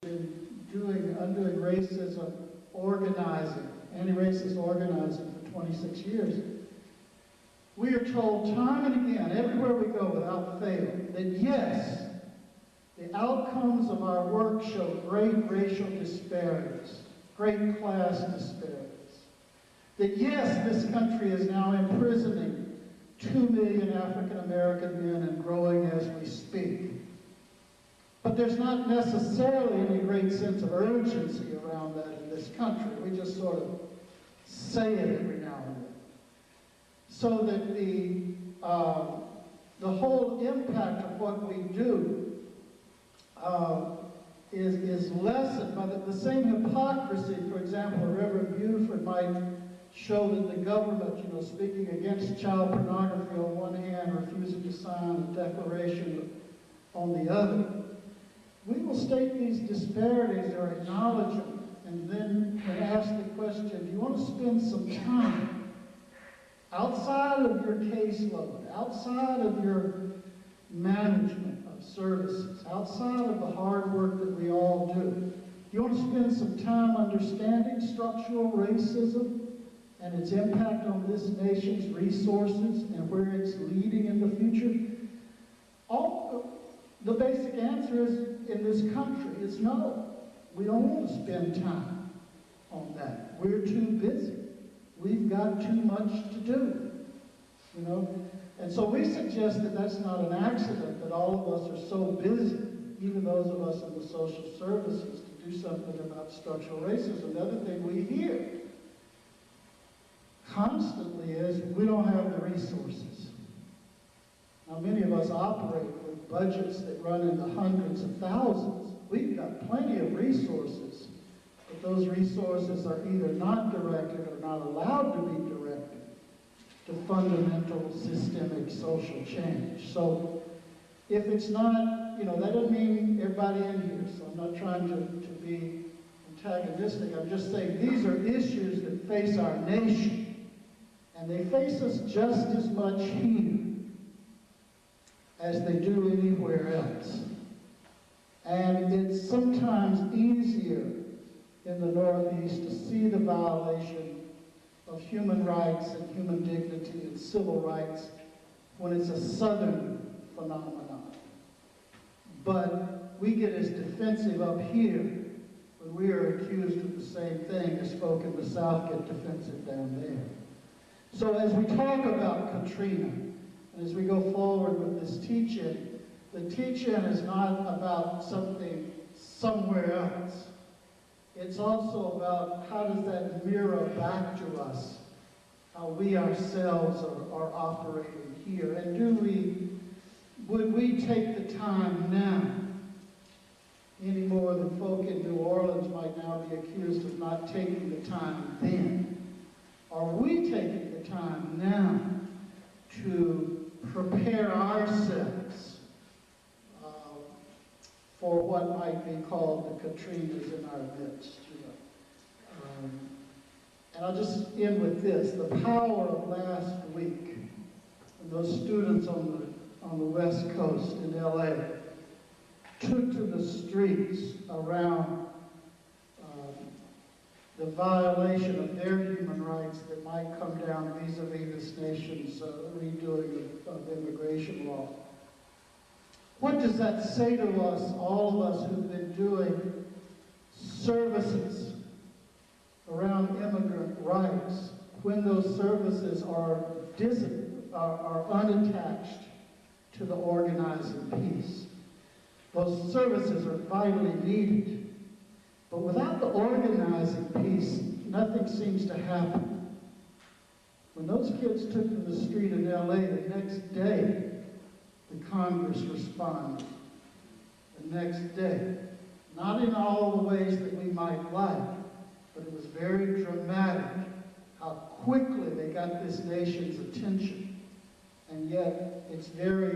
undoing racism organizing, anti-racist organizing for 26 years. We are told time and again, everywhere we go without fail, that yes, the outcomes of our work show great racial disparities, great class disparities. That yes, this country is now imprisoning 2 million African American men and growing as we speak. But there's not necessarily any great sense of urgency around that in this country. We just sort of say it every now and then. So that the whole impact of what we do is lessened by the same hypocrisy. For example, Reverend Buford might show that the government, speaking against child pornography on one hand, refusing to sign a declaration on the other. We will state these disparities or acknowledge them, and then ask the question, do you want to spend some time outside of your caseload, outside of your management of services, outside of the hard work that we all do? Do you want to spend some time understanding structural racism and its impact on this nation's resources and where it's leading in the future? The basic answer is, in this country, is no. We don't want to spend time on that. We're too busy. We've got too much to do, And so we suggest that that's not an accident, that all of us are so busy, even those of us in the social services, to do something about structural racism. The other thing we hear constantly is we don't have the resources. Now, many of us operate with budgets that run in the hundreds of thousands. We've got plenty of resources, but those resources are either not directed or not allowed to be directed to fundamental systemic social change. So if it's not, that doesn't mean everybody in here, so I'm not trying to be antagonistic. I'm just saying these are issues that face our nation, and they face us just as much here as they do anywhere else. And it's sometimes easier in the Northeast to see the violation of human rights and human dignity and civil rights when it's a Southern phenomenon. But we get as defensive up here when we are accused of the same thing as folk in the South get defensive down there. So as we talk about Katrina, and as we go forward with this teach-in, the teach-in is not about something somewhere else. It's also about how does that mirror back to us, how we ourselves are operating here. And would we take the time now, any more than folk in New Orleans might now be accused of not taking the time then? Are we taking the time now to prepare ourselves for what might be called the Katrinas in our midst? And I'll just end with this. The power of last week, when those students on the West Coast in LA took to the streets around the violation of their human rights that might come down vis-a-vis this nation's redoing of immigration law. What does that say to us, all of us who've been doing services around immigrant rights, when those services are unattached to the organizing piece? Those services are vitally needed. But without the organizing piece, nothing seems to happen. When those kids took to the street in LA, the next day, the Congress responded. The next day. Not in all the ways that we might like, but it was very dramatic how quickly they got this nation's attention. And yet, it's very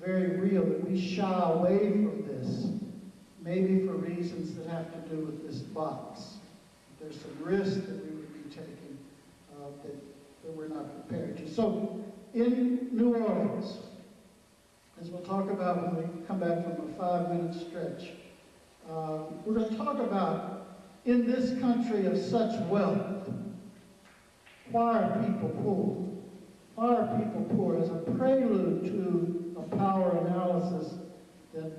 real that we shy away from this, maybe for reasons that have to do with this box. There's some risk that we would be taking that we're not prepared to. So, in New Orleans, as we'll talk about when we come back from a 5-minute stretch, We're going to talk about, in this country of such wealth, why are people poor? Why are people poor? As a prelude to a power analysis that